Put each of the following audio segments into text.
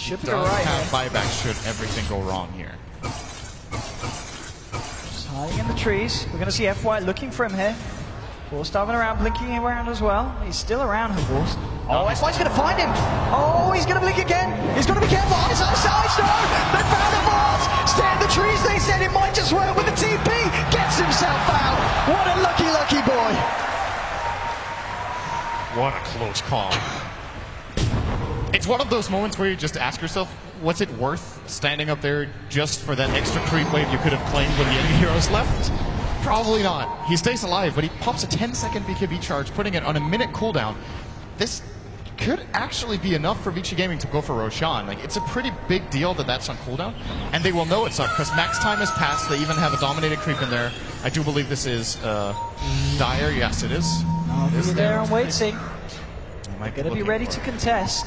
Should be does right have here. buyback should everything go wrong here. Just hiding in the trees. We're going to see FY looking for him here. Force diving around, blinking around as well. He's still around, Force. Oh, FY's going to find him. Oh, he's going to blink again. He's got to be careful. Eyes outside. No, they found the Force. Stay in the trees. They said it might just work with the TP. Gets himself out. What a lucky, lucky boy. What a close call. It's one of those moments where you just ask yourself, was it worth standing up there just for that extra creep wave you could have claimed when the enemy heroes left? Probably not. He stays alive, but he pops a 10-second BKB charge, putting it on a minute cooldown. This could actually be enough for Vici Gaming to go for Roshan. Like, it's a pretty big deal that that's on cooldown, and they will know it's up because max time has passed. They even have a dominated creep in there. I do believe this is Dire. Yes, it is. He's there and waiting. Going to be ready to contest.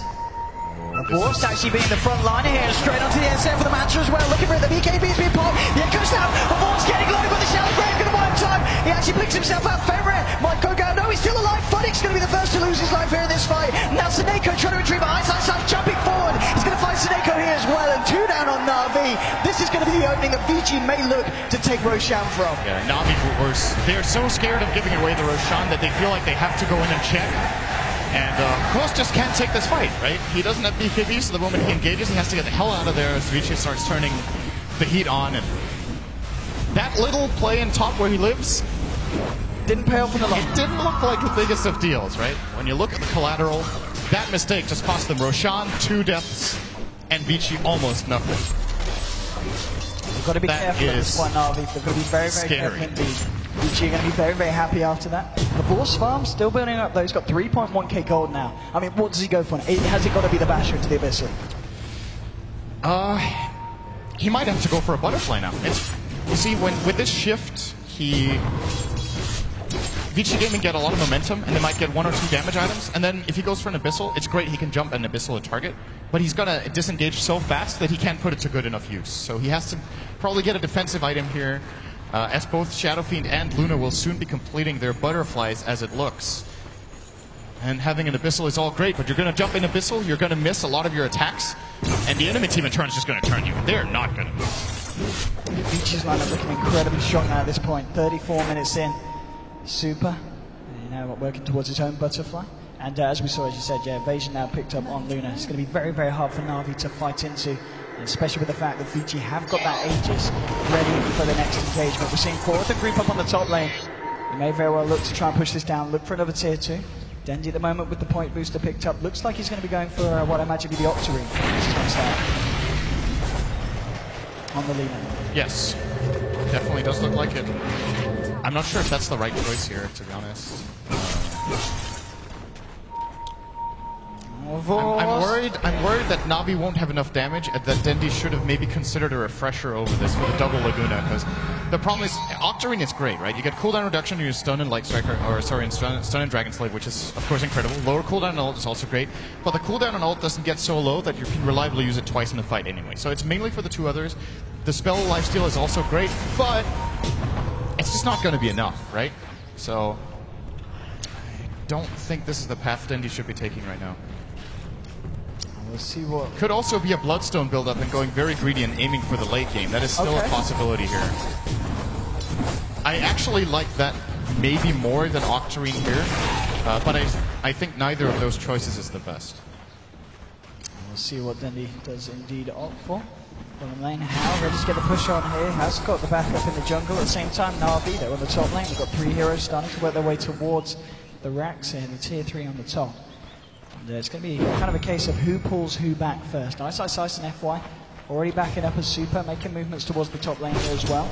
Force actually being the front liner here, straight onto the SF for the Mantra as well. Looking for it, the BKB's being popped. The Echo's down. Force getting low, but the Shadow Grave going to wipe time. He actually blinks himself out. Fenrir might go down. No, he's still alive. Funnick's going to be the first to lose his life here in this fight. Now Sineko trying to retrieve behind side, jumping forward. He's going to find Sineko here as well, and 2 down on Na'Vi. This is going to be the opening that Vici may look to take Roshan from. Yeah, Na'Vi worse. They're so scared of giving away the Roshan that they feel like they have to go in and check. And Kroos just can't take this fight, right? He doesn't have BKB, so the moment he engages, he has to get the hell out of there as Vici starts turning the heat on. And that little play in top where he lives didn't pay off in the long. It didn't look like the biggest of deals, right? When you look at the collateral, that mistake just cost them Roshan 2 deaths and Vici almost nothing. You've got to be careful at this point, Na'Vi. They've got to be very, very careful indeed. Vici are going to be very, very happy after that. The Force farm still building up though. He's got 3.1k gold now. I mean, what does he go for? Has it got to be the Basher into the Abyssal? He might have to go for a butterfly now. You see, with this shift, Vici Gaming get a lot of momentum, and they might get 1 or 2 damage items, and then if he goes for an Abyssal, it's great, he can jump an Abyssal a target, but he's gonna disengage so fast that he can't put it to good enough use. So he has to probably get a defensive item here, as both Shadow Fiend and Luna will soon be completing their butterflies as it looks. And having an Abyssal is all great, but you're gonna jump in Abyssal, you're gonna miss a lot of your attacks, and the enemy team in turn is just gonna turn you. They're not gonna miss. Vici's lineup looking incredibly strong now at this point. 34 minutes in. Super. You know, working towards his own butterfly. And as we saw, as you said, yeah, evasion now picked up on Luna. It's going to be very, very hard for Na'Vi to fight into, especially with the fact that Vici have got that Aegis ready for the next engagement. We're seeing 4th and group up on the top lane. He may very well look to try and push this down, look for another tier 2. Dendy at the moment with the point booster picked up. Looks like he's going to be going for what I imagine to be the Octarine. This is going to start on the Luna. Yes, definitely does look like it. I'm not sure if that's the right choice here, to be honest. I'm worried that Na'Vi won't have enough damage, and that Dendy should have maybe considered a refresher over this with a double Laguna, because the problem is, Octarine is great, right? You get cooldown reduction, you stun and Light Striker, or sorry, in stun and Dragon Slave, which is of course incredible. Lower cooldown and ult is also great, but the cooldown and ult doesn't get so low that you can reliably use it twice in the fight anyway. So it's mainly for the 2 others. The spell lifesteal is also great, but it's just not going to be enough, right? So I don't think this is the path Dendy should be taking right now. We'll see what... Could also be a Bloodstone build-up and going very greedy and aiming for the late game. That is still a possibility here. I actually like that maybe more than Octarine here, but I think neither of those choices is the best. We'll see what Dendy does indeed opt for. Bottom lane, Hal ready to get the push on here. Has got the backup in the jungle at the same time. Na'Vi, they're on the top lane. We've got 3 heroes starting to work their way towards the racks here, the tier 3 on the top. And it's going to be kind of a case of who pulls who back first. Ice and FY already backing up as Super, making movements towards the top lane here as well.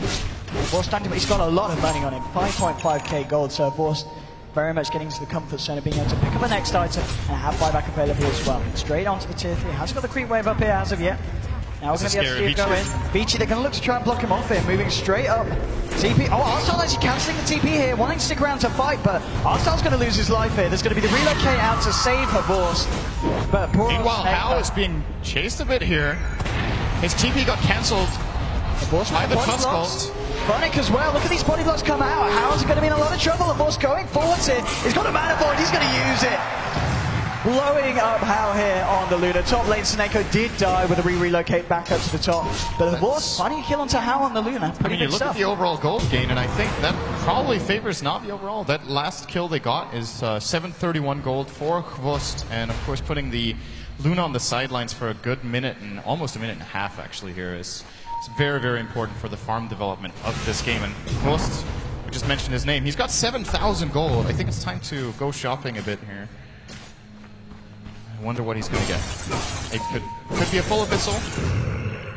Vorst, he's got a lot of money on him, 5.5k gold, so Vorst very much getting to the comfort zone of being able to pick up the next item and have buyback available as well. Straight onto the tier 3. Hasn't got the creep wave up here as of yet. Now we're going to be able to see it go in. Vici, they're going to look to try and block him off here, moving straight up. TP, Arstyle actually cancelling the TP here, wanting to stick around to fight, but Arstyle's going to lose his life here. There's going to be the relocate out to save her Vorst. But poor meanwhile, Hal is being chased a bit here. His TP got cancelled by the Tusk. Chronic as well. Look at these body blocks come out. How's going to be in a lot of trouble. The Vorst going forwards here. He's got a mana void. He's going to use it. blowing up Hao here on the Luna. Top lane, Seneko did die with a relocate back up to the top. But of course, finding a kill onto Hao on the Luna. Pretty you big look stuff. at the overall gold gain, and I think that probably favors Navi overall. That last kill they got is 731 gold for Hvust, and of course putting the Luna on the sidelines for a good minute and almost a minute and a half actually here is very, very important for the farm development of this game. And Hvust, we just mentioned his name, he's got 7,000 gold. I think it's time to go shopping a bit here. I wonder what he's going to get. It could be a full abyssal,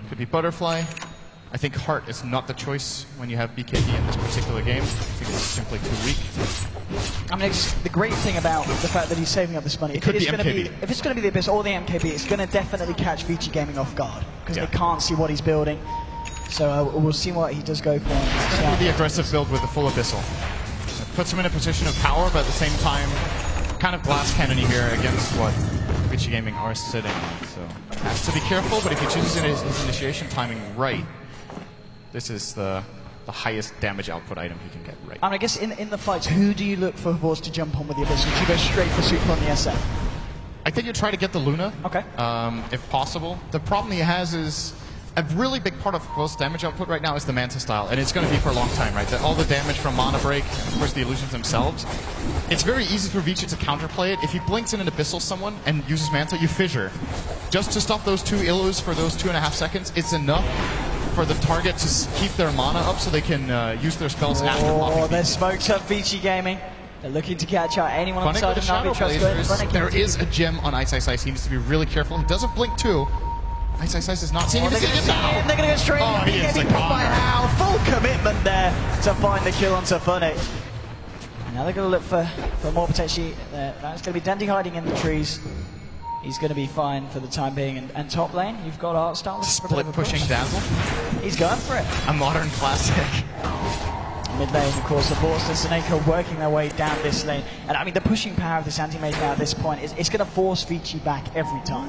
could be butterfly. I think heart is not the choice when you have BKB in this particular game. I think it's simply too weak. I mean, it's the great thing about the fact that he's saving up this money. If it's going to be the Abyss or the MKB, it's going to definitely catch Vici Gaming off guard because they can't see what he's building. So we'll see what he does go for. It's going to be the aggressive build with the full Abyssal. It puts him in a position of power, but at the same time, kind of glass cannon here against what Vici Gaming are sitting on. So has to be careful, but if he chooses his initiation timing right, this is the highest damage output item he can get right. And I guess in the fights, who do you look for Hvust to jump on with the Abyss? Would you go straight for super on the SF? I think you try to get the Luna, okay. If possible. The problem he has is a really big part of Hvust's damage output right now is the Manta style, and it's going to be for a long time, right? All the damage from Mana Break, and of course the illusions themselves. It's very easy for Vici to counterplay it. If he blinks in an Abyssal someone and uses Manta, you fissure. Just to stop those two illus for those 2.5 seconds, it's enough for the target to keep their mana up so they can use their spells after popping. Oh, there's smokes up Vici Gaming. They're looking to catch out anyone on the side of Navi. There is a gem on Ice Ice Ice. He needs to be really careful. He doesn't blink too. Ice Ice Ice is not seeing him. They're going to go straight in. He is by Hao. Full commitment there to find the kill onto Funny. Now they're going to look for more potentially. That's going to be Dandy hiding in the trees. He's going to be fine for the time being. And top lane, you've got Artstar. Split pushing Dazzle. He's going for it. A modern classic. Mid lane, of course, the Force and Seneko working their way down this lane. And I mean, the pushing power of this anti-mage now at this point it's going to force Vici back every time.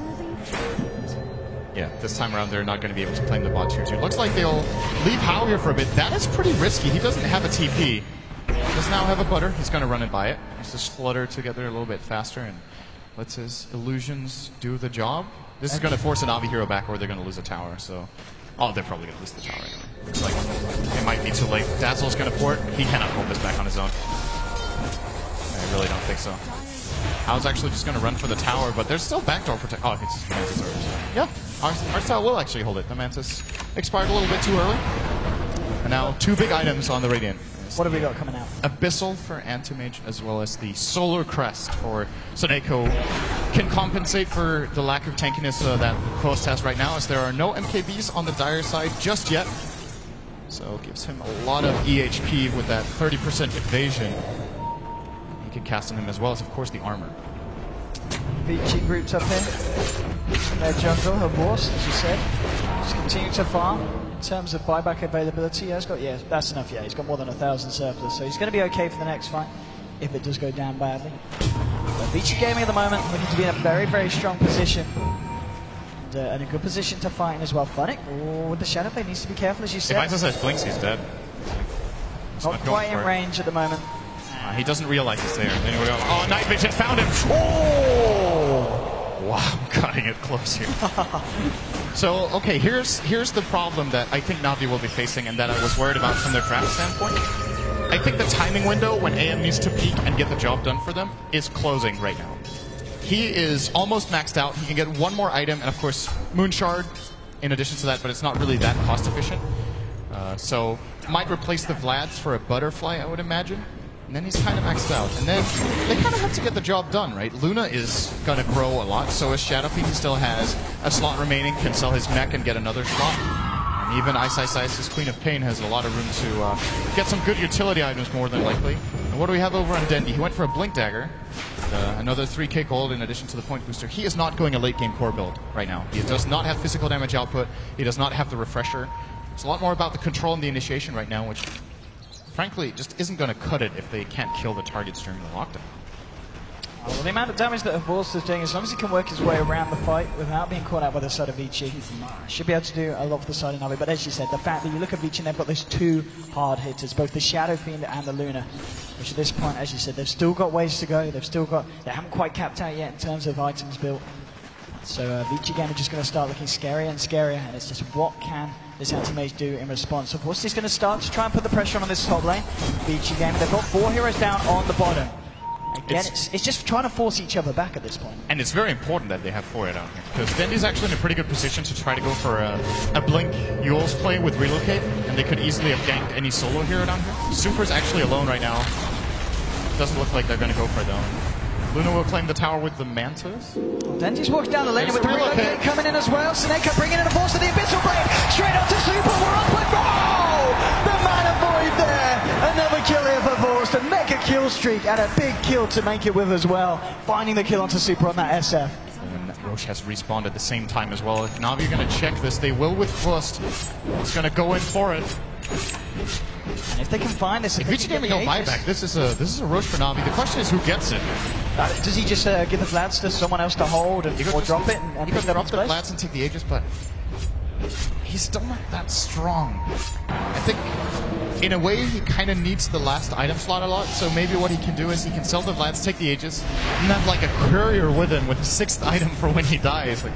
Yeah, this time around they're not going to be able to claim the bot 2-2. Looks like they'll leave Hao here for a bit. That is pretty risky. He doesn't have a TP. He does now have a butter. He's going to run it by it. He's just flutter together a little bit faster and lets his illusions do the job. This is going to force a Navi hero back or they're going to lose a tower. So, oh, they're probably going to lose the tower anyway. Looks like it might be too late. Dazzle's going to port. He cannot hold this back on his own. I really don't think so. I was actually just going to run for the tower, but there's still backdoor protection. Oh, it's just Mantis Orbs. Yeah, Artstar will actually hold it. The Mantis expired a little bit too early. And now 2 big items on the Radiant. What have we got coming out? Abyssal for Anti-Mage, as well as the Solar Crest for Seneko. Can compensate for the lack of tankiness that Hvust has right now, as there are no MKBs on the Dire side just yet. So it gives him a lot of EHP with that 30% evasion. You can cast on him as well as, of course, the armor. Vici groups up here. Their jungle, her boss, as you said. Just continue to farm. In terms of buyback availability, that's enough. Yeah, he's got more than 1,000 surplus, so he's going to be okay for the next fight if it does go down badly. But Vici Gaming at the moment looking to be in a very, very strong position and a good position to fight as well. Funny, with the Shadow Blade needs to be careful, as you said. If Isis blinks, he's dead. Not quite in range at the moment. He doesn't realize it's there. Then oh, Night Vision found him! Oh! Wow, cutting it close here. So, okay, here's the problem that I think Navi will be facing and that I was worried about from their draft standpoint. I think the timing window when AM needs to peak and get the job done for them is closing right now. He is almost maxed out. He can get one more item and, of course, Moon Shard in addition to that, but it's not really that cost efficient. So, might replace the Vlads for a Butterfly, I would imagine. And then he's kind of maxed out. And then they kind of have to get the job done, right? Luna is going to grow a lot. So is Shadowfiend. He still has a slot remaining, can sell his mech and get another slot. And even Ice Ice Ice, his Queen of Pain, has a lot of room to get some good utility items more than likely. And what do we have over on Dendi? He went for a Blink Dagger. Another 3k gold in addition to the point booster. He is not going a late game core build right now. He does not have physical damage output. He does not have the refresher. It's a lot more about the control and the initiation right now, which frankly just isn't going to cut it if they can't kill the targets during the lockdown. Well, the amount of damage that Horst is doing, as long as he can work his way around the fight without being caught out by the side of Vici, should be able to do a lot for the side of Navi. But as you said, the fact that you look at Vici and they've got those two hard hitters, both the Shadow Fiend and the Luna, which at this point, as you said, they've still got ways to go. They haven't quite capped out yet in terms of items built. So Vici Gamer just going to start looking scarier and scarier, and it's just what can this anti-mage do in response. Of course, he's going to start to try and put the pressure on this top lane. Vici Gamer, they've got 4 heroes down on the bottom. Again, it's just trying to force each other back at this point. And it's very important that they have 4 down here, because Dendy's actually in a pretty good position to try to go for a Blink Yule's play with Relocate, and they could easily have ganked any solo hero down here. Super's actually alone right now. Doesn't look like they're going to go for it though. Luna will claim the tower with the Mantis. Dendy's walked down the lane with the Relocate coming in as well. Seneca bringing in a force to the Abyssal Blade. Straight up to Super. We're up with the Mana Void there. Another kill here for Vorst. A mega kill streak and a big kill to make it with as well. Finding the kill onto Super on that SF. And Roche has respawned at the same time as well. If Na'Vi are going to check this, they will with First. He's going to go in for it. And if they can find this, if Vici Gaming no buyback, this is a Roche for Na'Vi. The question is who gets it. Does he just give the Vlads to someone else to hold and, or drop it and he pick that drop up the Vlads and take the Aegis, but he's still not that strong. I think in a way he kind of needs the last item slot a lot, so maybe what he can do is he can sell the Vlads, take the Aegis, and have like a courier with him with a 6th item for when he dies. Like,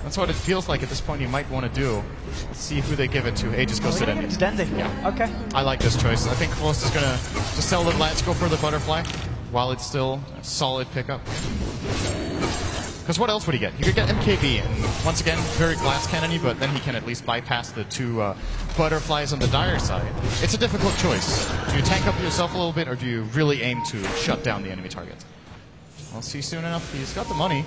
that's what it feels like at this point you might want to do. Let's see who they give it to. Aegis goes to Dendy. Yeah. Okay. I like this choice. I think Close is going to just sell the Vlads, go for the Butterfly, while it's still a solid pickup. Because what else would he get? He could get MKB, and once again, very glass cannony, but then he can at least bypass the 2 Butterflies on the Dire side. It's a difficult choice. Do you tank up yourself a little bit, or do you really aim to shut down the enemy target? We'll see soon enough. He's got the money.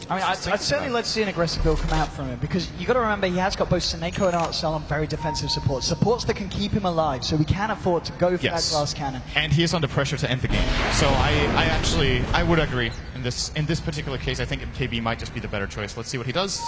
I mean, I'd certainly like to see an aggressive build come out from him, because you got to remember he has got both Seneko and Artsel on very defensive support. Supports that can keep him alive, so we can afford to go for that glass cannon. And he is under pressure to end the game. So I would agree in this particular case. I think MKB might just be the better choice. Let's see what he does.